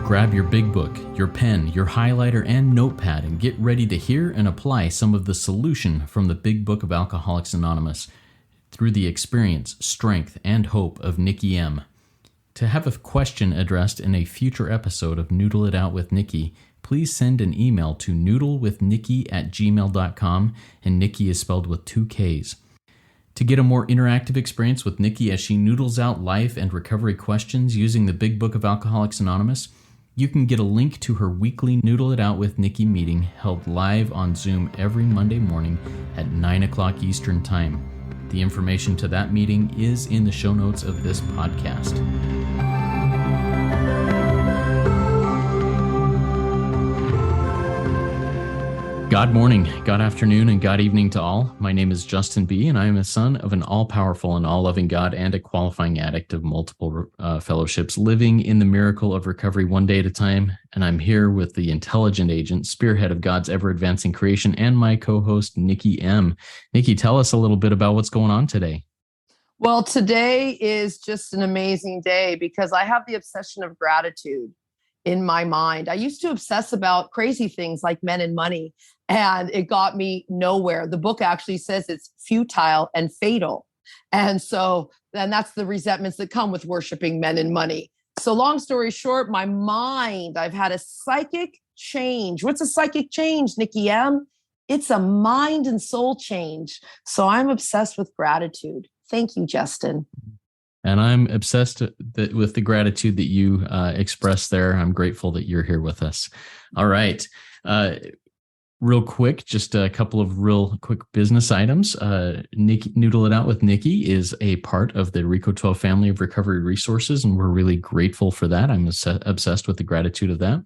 Grab your big book, your pen, your highlighter, and notepad and get ready to hear and apply some of the solution from the Big Book of Alcoholics Anonymous through the experience, strength, and hope of Nikki M. To have a question addressed in a future episode of Noodle It Out with Nikki, please send an email to noodlewithnikki@gmail.com, and Nikki is spelled with 2 Ks. To get a more interactive experience with Nikki as she noodles out life and recovery questions using the Big Book of Alcoholics Anonymous, you can get a link to her weekly Noodle It Out with Nikki meeting held live on Zoom every Monday morning at 9 o'clock Eastern Time. The information to that meeting is in the show notes of this podcast. God morning, God afternoon, and God evening to all. My name is Justin B., and I am a son of an all-powerful and all-loving God and a qualifying addict of multiple fellowships, living in the miracle of recovery one day at a time. And I'm here with the intelligent agent, spearhead of God's ever-advancing creation, and my co-host, Nikki M. Nikki, tell us a little bit about what's going on today. Well, today is just an amazing day because I have the obsession of gratitude in my mind. I used to obsess about crazy things like men and money, and it got me nowhere. The book actually says it's futile and fatal. And so then that's the resentments that come with worshiping men and money. So long story short, my mind, I've had a psychic change. What's a psychic change, Nikki M? It's a mind and soul change. So I'm obsessed with gratitude. Thank you, Justin. And I'm obsessed with the gratitude that you expressed there. I'm grateful that you're here with us. All right. Real quick, just a couple of real quick business items. Nikki, Noodle It Out with Nikki is a part of the RICO 12 family of recovery resources, and we're really grateful for that. I'm obsessed with the gratitude of that.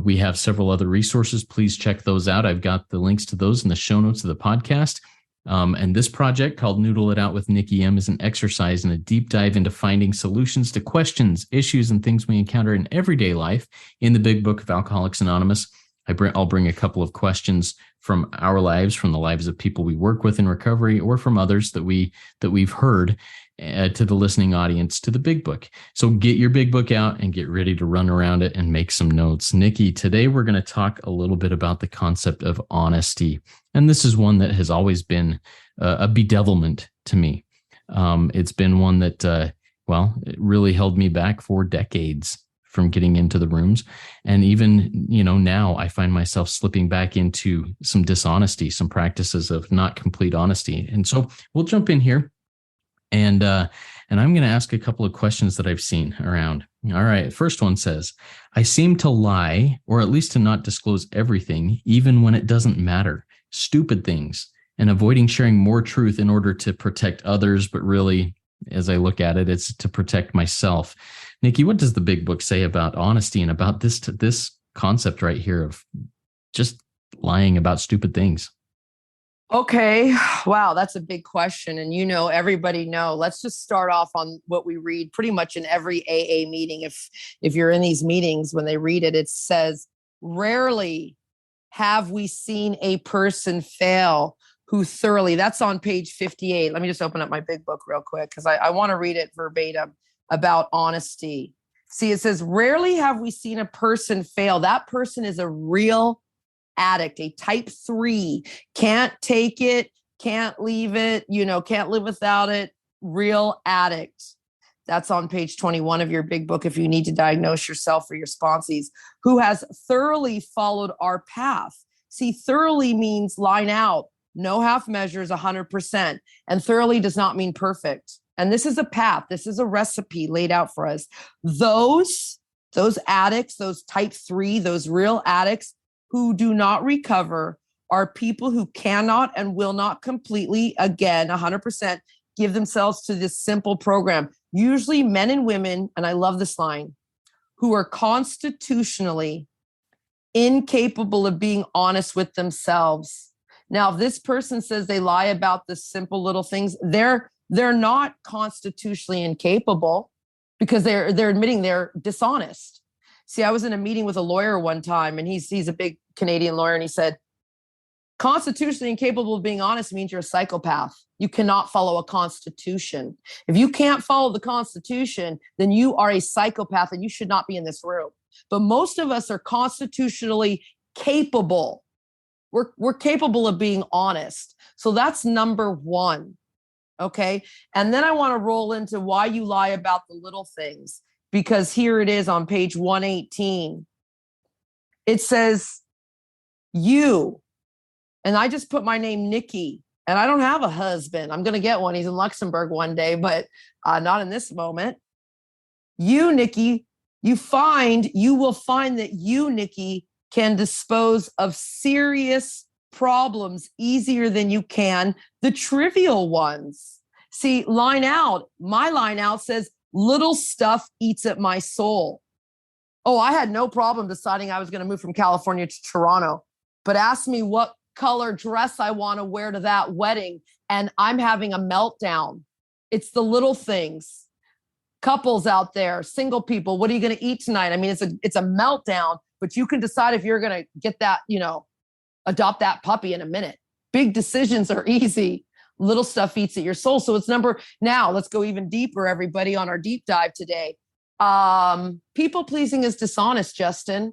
We have several other resources. Please check those out. I've got the links to those in the show notes of the podcast. And this project called Noodle It Out with Nikki M is an exercise and a deep dive into finding solutions to questions, issues, and things we encounter in everyday life in the Big Book of Alcoholics Anonymous. I'll bring a couple of questions from our lives, from the lives of people we work with in recovery, or from others that we've heard to the listening audience to the Big Book. So get your Big Book out and get ready to run around it and make some notes. Nikki, today we're going to talk a little bit about the concept of honesty. And this is one that has always been a bedevilment to me. It's been one that, it really held me back for decades from getting into the rooms. And even, now I find myself slipping back into some dishonesty, some practices of not complete honesty. And so we'll jump in here and I'm going to ask a couple of questions that I've seen around. All right. First one says, I seem to lie, or at least to not disclose everything, even when it doesn't matter. Stupid things, and avoiding sharing more truth in order to protect others. But really, as I look at it, it's to protect myself. Nikki, what does the Big Book say about honesty and about this concept right here of just lying about stupid things? Okay. Wow. That's a big question. And everybody know, let's just start off on what we read pretty much in every AA meeting. If you're in these meetings, when they read it, it says, rarely have we seen a person fail who thoroughly, that's on page 58. Let me just open up my Big Book real quick because I want to read it verbatim about honesty. See, it says, rarely have we seen a person fail. That person is a real addict, a type 3, can't take it, can't leave it, can't live without it. Real addict. That's on page 21 of your Big Book if you need to diagnose yourself or your sponsees, who has thoroughly followed our path. See, thoroughly means line out, no half measures, 100%. And thoroughly does not mean perfect. And this is a path. This is a recipe laid out for us. Those addicts, those type 3, those real addicts who do not recover are people who cannot and will not completely, again, 100%, give themselves to this simple program. Usually men and women, and I love this line, who are constitutionally incapable of being honest with themselves. Now, if this person says they lie about the simple little things, they're not constitutionally incapable because they're admitting they're dishonest. See, I was in a meeting with a lawyer one time, and he's a big Canadian lawyer, and he said, constitutionally incapable of being honest means you're a psychopath. You cannot follow a constitution. If you can't follow the constitution, then you are a psychopath and you should not be in this room. but most of us are constitutionally capable. We're capable of being honest. So that's number one. Okay. And then I want to roll into why you lie about the little things, because here it is on page 118. It says, you, and I just put my name, Nikki, and I don't have a husband. I'm going to get one. He's in Luxembourg one day, but not in this moment. You, Nikki, you will find that you, Nikki, can dispose of serious problems easier than you can the trivial ones. See, my line out says, little stuff eats at my soul. Oh, I had no problem deciding I was going to move from California to Toronto, but ask me what color dress I want to wear to that wedding, and I'm having a meltdown. It's the little things. Couples out there, single people, what are you going to eat tonight? I mean, it's a meltdown, but you can decide if you're going to get that, adopt that puppy in a minute. Big decisions are easy. Little stuff eats at your soul. So now let's go even deeper, everybody, on our deep dive today. People pleasing is dishonest, Justin.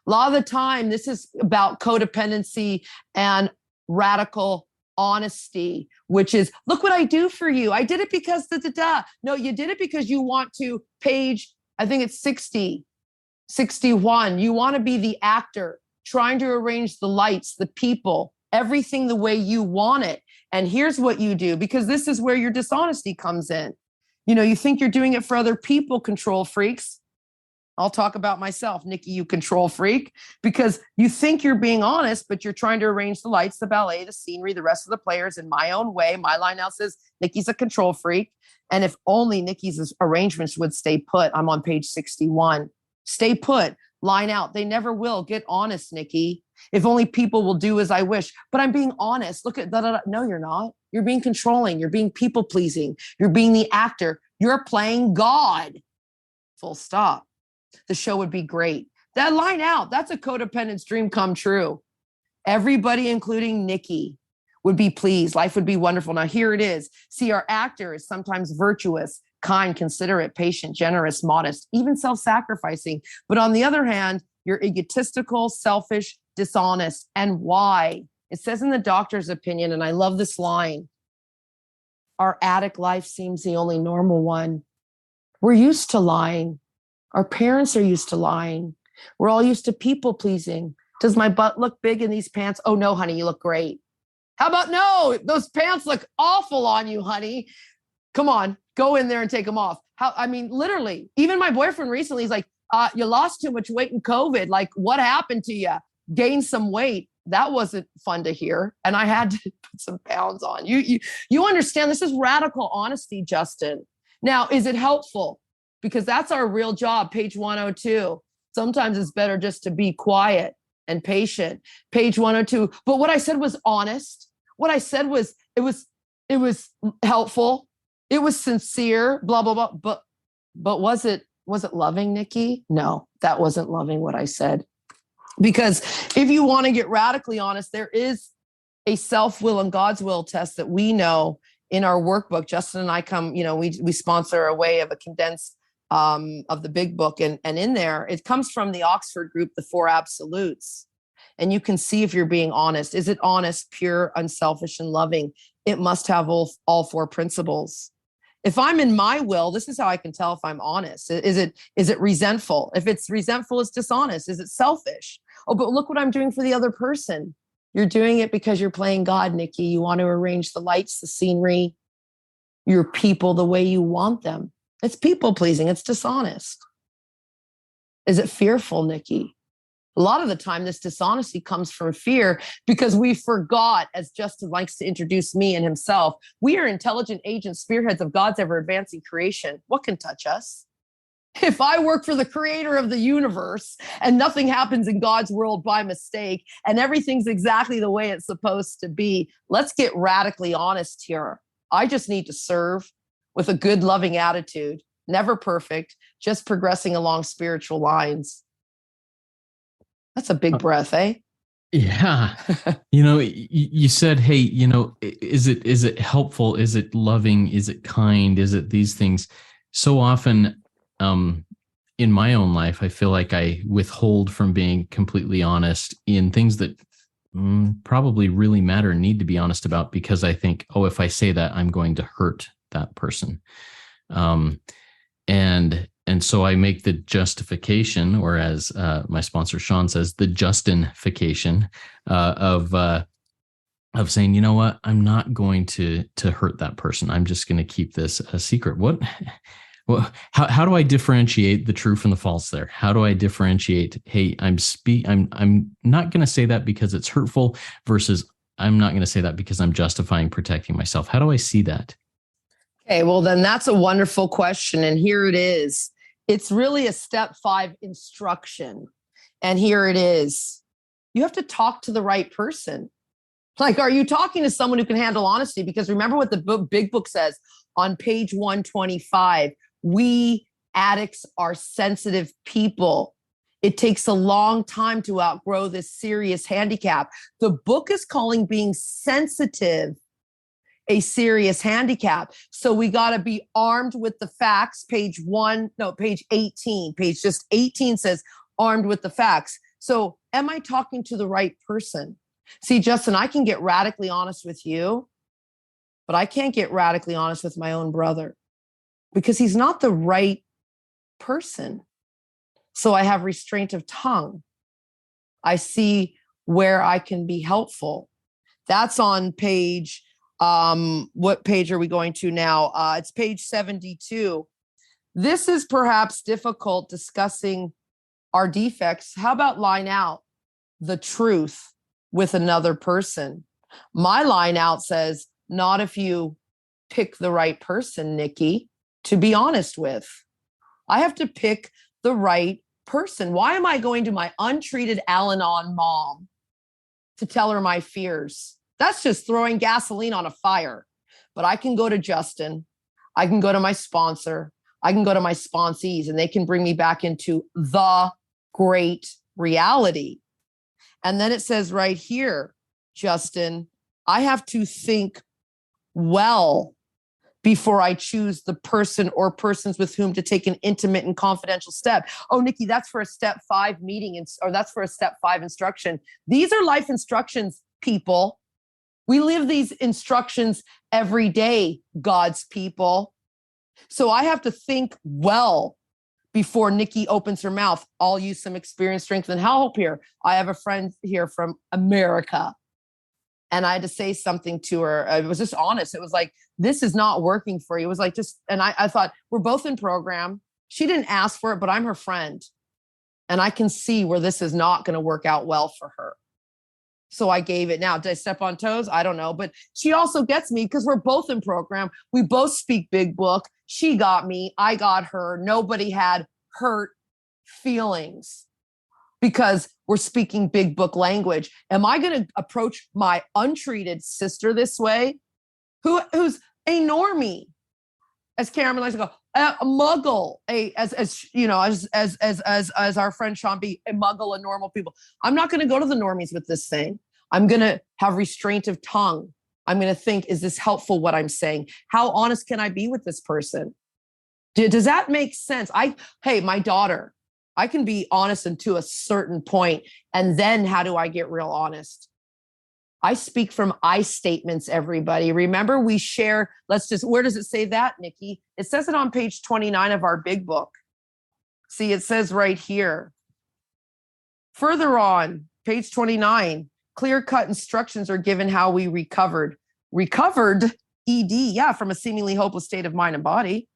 A lot of the time, this is about codependency and radical honesty, which is, look what I do for you. I did it because No, you did it because you want to, page, I think it's 60, 61. You want to be the actor, trying to arrange the lights, the people, everything the way you want it. And here's what you do, because this is where your dishonesty comes in. You think you're doing it for other people, control freaks. I'll talk about myself, Nikki, you control freak, because you think you're being honest, but you're trying to arrange the lights, the ballet, the scenery, the rest of the players in my own way. My line now says Nikki's a control freak. And if only Nikki's arrangements would stay put, I'm on page 61. Stay put, line out. They never will. Get honest, Nikki. If only people will do as I wish, but I'm being honest. Look at that. No, you're not. You're being controlling. You're being people pleasing. You're being the actor. You're playing God. Full stop. The show would be great. That line out, that's a codependent's dream come true. Everybody, including Nikki, would be pleased. Life would be wonderful. Now, here it is. See, our actor is sometimes virtuous, kind, considerate, patient, generous, modest, even self-sacrificing. But on the other hand, you're egotistical, selfish, dishonest. And why? It says in the doctor's opinion, and I love this line, our addict life seems the only normal one. We're used to lying. Our parents are used to lying. We're all used to people pleasing. Does my butt look big in these pants? Oh, no, honey, you look great. How about no? Those pants look awful on you, honey. Come on, go in there and take them off. Literally, even my boyfriend recently, he's like, you lost too much weight in COVID. Like, what happened to you? Gained some weight. That wasn't fun to hear. And I had to put some pounds on. You understand, this is radical honesty, Justin. Now, is it helpful? Because that's our real job, page 102. Sometimes it's better just to be quiet and patient. Page 102. But what I said was honest. What I said was, it was helpful. It was sincere, blah, blah, blah. But was it loving, Nikki? No, that wasn't loving what I said. Because if you want to get radically honest, there is a self-will and God's will test that we know in our workbook. Justin and I we sponsor a way of a condensed of the big book. And in there, it comes from the Oxford group, the 4 absolutes. And you can see if you're being honest. Is it honest, pure, unselfish, and loving? It must have all 4 principles. If I'm in my will, this is how I can tell if I'm honest. Is it resentful? If it's resentful, it's dishonest. Is it selfish? Oh, but look what I'm doing for the other person. You're doing it because you're playing God, Nikki. You want to arrange the lights, the scenery, your people the way you want them. It's people pleasing. It's dishonest. Is it fearful, Nikki? A lot of the time, this dishonesty comes from fear because we forgot, as Justin likes to introduce me and himself, we are intelligent agents, spearheads of God's ever-advancing creation. What can touch us? If I work for the creator of the universe and nothing happens in God's world by mistake and everything's exactly the way it's supposed to be, let's get radically honest here. I just need to serve with a good, loving attitude, never perfect, just progressing along spiritual lines. That's a big breath, eh? Yeah. You said, hey, is it helpful? Is it loving? Is it kind? Is it these things? So often, in my own life, I feel like I withhold from being completely honest in things that probably really matter and need to be honest about, because I think, oh, if I say that, I'm going to hurt that person. And so I make the justification, or as my sponsor Sean says, the Justinification of saying, you know what, I'm not going to hurt that person. I'm just going to keep this a secret. Well, how do I differentiate the true from the false there? How do I differentiate, hey, I'm not going to say that because it's hurtful, versus I'm not going to say that because I'm justifying protecting myself? How do I see that? Okay, well, then that's a wonderful question. And here it is. It's really a step 5 instruction. And here it is. You have to talk to the right person. Like, are you talking to someone who can handle honesty? Because remember what the big book says on page 125. We addicts are sensitive people. It takes a long time to outgrow this serious handicap. The book is calling being sensitive a serious handicap. So we got to be armed with the facts. Page 18. Page just 18 says armed with the facts. So am I talking to the right person? See, Justin, I can get radically honest with you, but I can't get radically honest with my own brother because he's not the right person. So I have restraint of tongue. I see where I can be helpful. That's on page, what page are we going to now? It's page 72. This is perhaps difficult discussing our defects. How about line out the truth with another person? My line out says, not if you pick the right person, Nikki, to be honest with. I have to pick the right person. Why am I going to my untreated Al-Anon mom to tell her my fears? That's just throwing gasoline on a fire. But I can go to Justin. I can go to my sponsor. I can go to my sponsees, and they can bring me back into the great reality. And then it says right here, Justin, I have to think well before I choose the person or persons with whom to take an intimate and confidential step. Oh, Nikki, that's for a step 5 meeting, or that's for a step 5 instruction. These are life instructions, people. We live these instructions every day, God's people. So I have to think well before Nikki opens her mouth. I'll use some experience, strength, and help here. I have a friend here from America, and I had to say something to her. I was just honest. It was like, this is not working for you. It was like, and I thought, we're both in program. She didn't ask for it, but I'm her friend. And I can see where this is not going to work out well for her. So I gave it. Now, did I step on toes? I don't know. But she also gets me because we're both in program. We both speak big book. She got me. I got her. Nobody had hurt feelings because we're speaking big book language. Am I going to approach my untreated sister this way? Who's a normie? As Cameron likes to go, a muggle, as our friend Sean B, a muggle, a normal people. I'm not going to go to the normies with this thing. I'm going to have restraint of tongue. I'm going to think, is this helpful what I'm saying? How honest can I be with this person? Does that make sense? Hey, my daughter, I can be honest to a certain point. And then how do I get real honest? I speak from I statements, everybody. Remember, we share, where does it say that, Nikki? It says it on page 29 of our big book. See, it says right here. Further on, page 29, clear-cut instructions are given how we recovered. Recovered, ED, from a seemingly hopeless state of mind and body.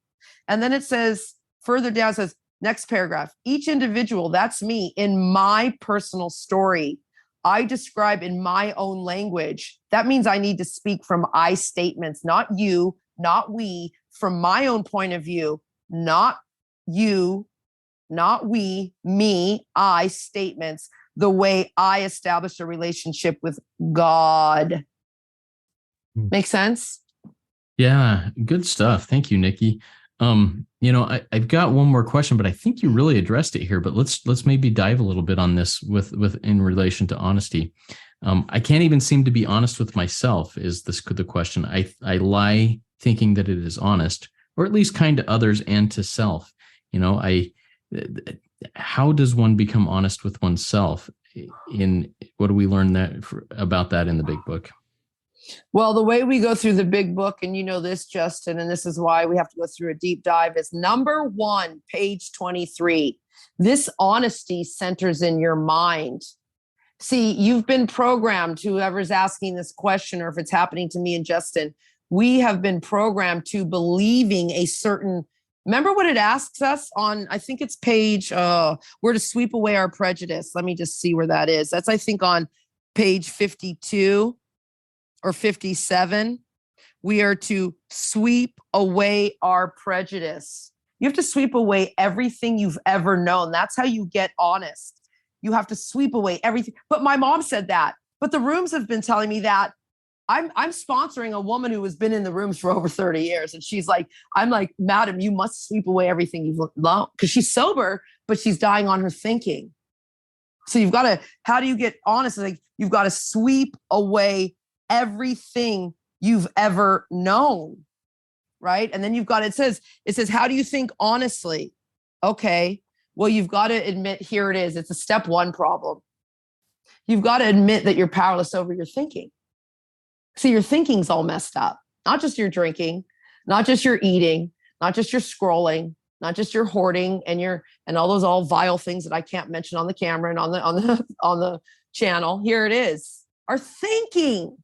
And then it says, further down, it says, next paragraph, each individual, that's me, in my personal story, I describe in my own language. That means I need to speak from I statements, not you, not we, from my own point of view, not you, not we, me, I statements, the way I established a relationship with God. Make sense? Yeah, good stuff. Thank you, Nikki. I've got one more question, but I think you really addressed it here. But let's maybe dive a little bit on this with in relation to honesty. I can't even seem to be honest with myself. Is this the question? I lie thinking that it is honest, or at least kind to others and to self. I how does one become honest with oneself? In what do we learn about that in the big book? Well, the way we go through the big book, and you know this, Justin, and this is why we have to go through a deep dive, is number 1, page 23. This honesty centers in your mind. See, you've been programmed, whoever's asking this question, or if it's happening to me and Justin, we have been programmed to believing a certain, remember what it asks us on, I think it's page, we're to sweep away our prejudice. Let me just see where that is. That's, I think, on page 52 or 57. We are to sweep away our prejudice. You have to sweep away everything you've ever known. That's how you get honest. You have to sweep away everything. But my mom said that. But the rooms have been telling me that. I'm sponsoring a woman who has been in the rooms for over 30 years. And she's like, I'm like, madam, you must sweep away everything you've learned. Because she's sober, but she's dying on her thinking. So you've got to, how do you get honest? Like, you've got to sweep away everything you've ever known. Right. And then you've got, it says, how do you think honestly? Okay. Well, you've got to admit, here it is. It's a step 1 problem. You've got to admit that you're powerless over your thinking. See, your thinking's all messed up. Not just your drinking, not just your eating, not just your scrolling, not just your hoarding and all those all vile things that I can't mention on the camera and on the channel. Here it is. Our thinking.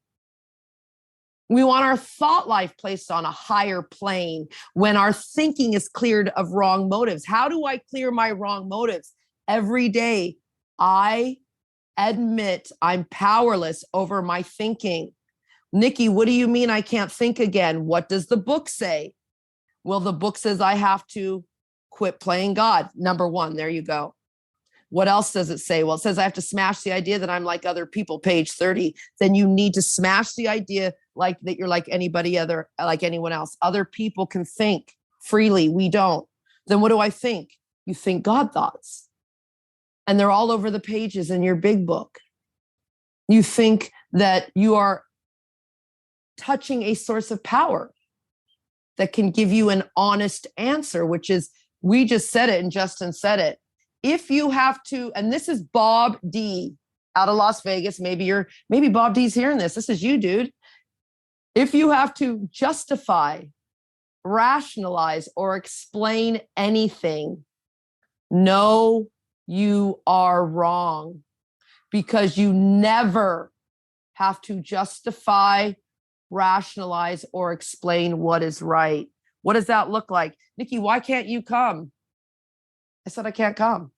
We want our thought life placed on a higher plane when our thinking is cleared of wrong motives. How do I clear my wrong motives? Every day, I admit I'm powerless over my thinking. Nikki, what do you mean I can't think again? What does the book say? Well, the book says I have to quit playing God. Number 1, there you go. What else does it say? Well, it says I have to smash the idea that I'm like other people, page 30. Then you need to smash the idea like that you're like anybody other, like anyone else. Other people can think freely. We don't. Then what do I think? You think God thoughts. And they're all over the pages in your big book. You think that you are touching a source of power that can give you an honest answer, which is, we just said it and Justin said it. If you have to, and this is Bob D out of Las Vegas. Maybe Bob D's hearing this. This is you, dude. If you have to justify, rationalize, or explain anything, no, you are wrong, because you never have to justify, rationalize, or explain what is right. What does that look like? Nikki, why can't you come? I said, I can't come.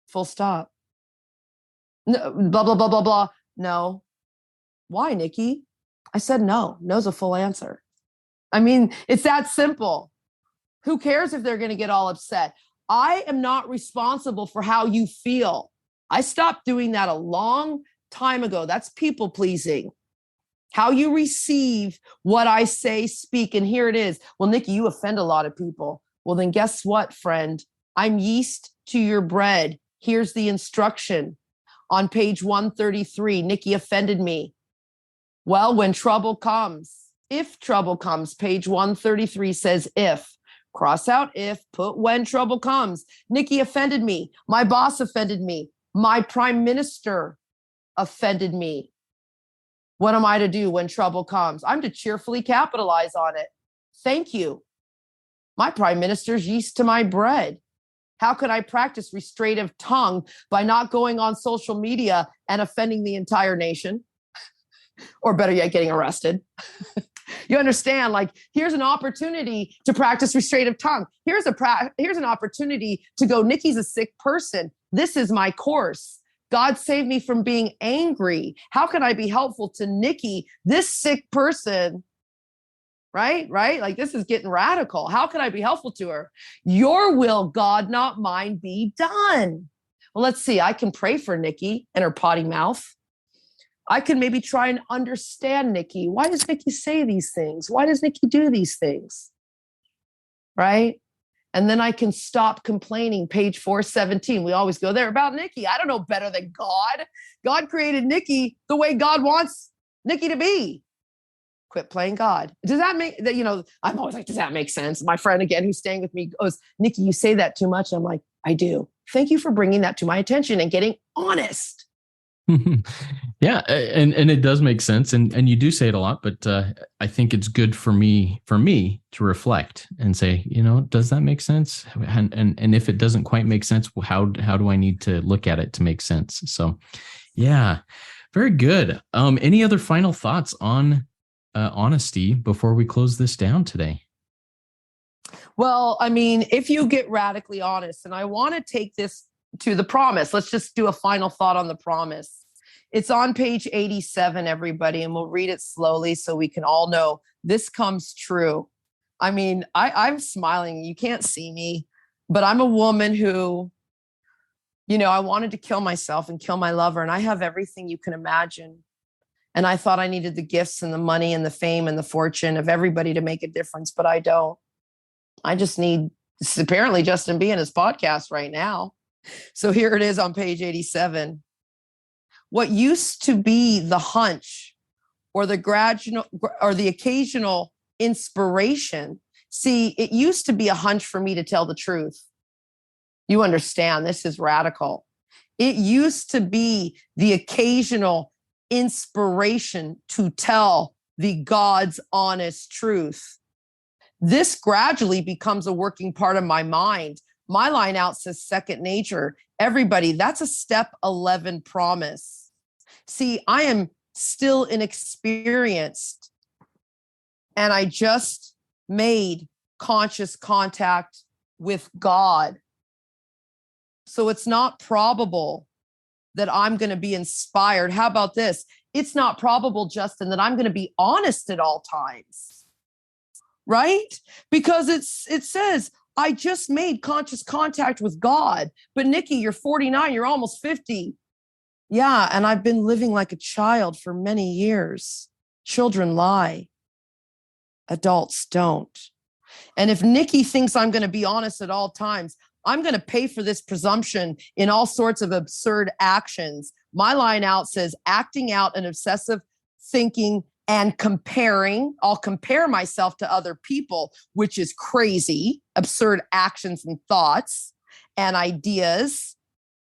Full stop. No, blah, blah, blah, blah, blah. No. Why, Nikki? I said, no. No's a full answer. I mean, it's that simple. Who cares if they're going to get all upset? I am not responsible for how you feel. I stopped doing that a long time ago. That's people pleasing. How you receive what I say, speak, and here it is. Well, Nikki, you offend a lot of people. Well, then guess what, friend? I'm yeast to your bread. Here's the instruction. On page 133, Nikki offended me. Well, when trouble comes, if trouble comes, page 133 says if. Cross out if, put when trouble comes. Nikki offended me. My boss offended me. My prime minister offended me. What am I to do when trouble comes? I'm to cheerfully capitalize on it. Thank you. My prime minister's yeast to my bread. How could I practice restraint of tongue by not going on social media and offending the entire nation? Or better yet, getting arrested. You understand? Like, here's an opportunity to practice restraint of tongue. Here's an opportunity to go, Nikki's a sick person. This is my course. God saved me from being angry. How can I be helpful to Nikki, this sick person? Right? Like, this is getting radical. How can I be helpful to her? Your will, God, not mine, be done. Well, let's see. I can pray for Nikki and her potty mouth. I can maybe try and understand Nikki. Why does Nikki say these things? Why does Nikki do these things? Right? And then I can stop complaining. Page 417. We always go there about Nikki. I don't know better than God. God created Nikki the way God wants Nikki to be. Quit playing God. Does that make that? I'm always like, does that make sense? My friend again, who's staying with me, goes, Nikki, you say that too much. I'm like, I do. Thank you for bringing that to my attention and getting honest. Yeah, and it does make sense, and you do say it a lot, but I think it's good for me to reflect and say, does that make sense? And if it doesn't quite make sense, how do I need to look at it to make sense? So, yeah, very good. Any other final thoughts on honesty before we close this down today? Well, I mean, if you get radically honest, and I want to take this to the promise, let's just do a final thought on the promise. It's on page 87, everybody, and we'll read it slowly so we can all know this comes true. I mean, I'm smiling. You can't see me, but I'm a woman who, I wanted to kill myself and kill my lover, and I have everything you can imagine. And I thought I needed the gifts and the money and the fame and the fortune of everybody to make a difference, but I don't. I just need, apparently, Justin B in his podcast right now. So here it is on page 87. What used to be the hunch or the occasional inspiration. See, it used to be a hunch for me to tell the truth. You understand, this is radical. It used to be the occasional inspiration to tell the God's honest truth. This gradually becomes a working part of my mind. My line out says second nature. Everybody, that's a step 11 promise. See, I am still inexperienced, and I just made conscious contact with God. So it's not probable that I'm going to be inspired. How about this? It's not probable, Justin, that I'm going to be honest at all times, right? Because it says, I just made conscious contact with God. But Nikki, you're 49, you're almost 50. Yeah, and I've been living like a child for many years. Children lie. Adults don't. And if Nikki thinks I'm going to be honest at all times, I'm going to pay for this presumption in all sorts of absurd actions. My line out says acting out an obsessive thinking and comparing. I'll compare myself to other people, which is crazy, absurd actions and thoughts and ideas.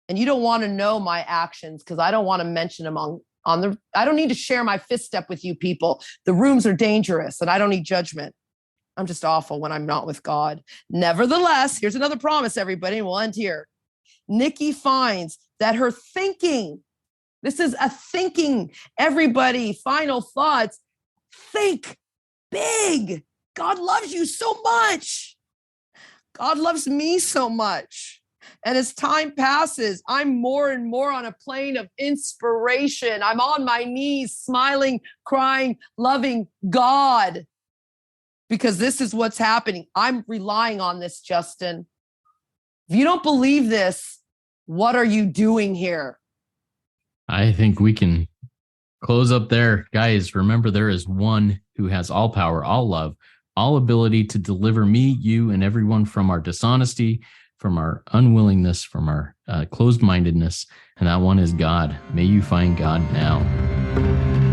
And you don't want to know my actions because I don't want to mention them I don't need to share my fist step with you people. The rooms are dangerous and I don't need judgment. I'm just awful when I'm not with God. Nevertheless, here's another promise, everybody, and we'll end here. Nikki finds that her thinking, this is a thinking, everybody, final thoughts, think big. God loves you so much. God loves me so much. And as time passes, I'm more and more on a plane of inspiration. I'm on my knees, smiling, crying, loving God. Because this is what's happening. I'm relying on this, Justin. If you don't believe this, what are you doing here? I think we can close up there. Guys, remember there is one who has all power, all love, all ability to deliver me, you, and everyone from our dishonesty, from our unwillingness, from our closed-mindedness. And that one is God. May you find God now.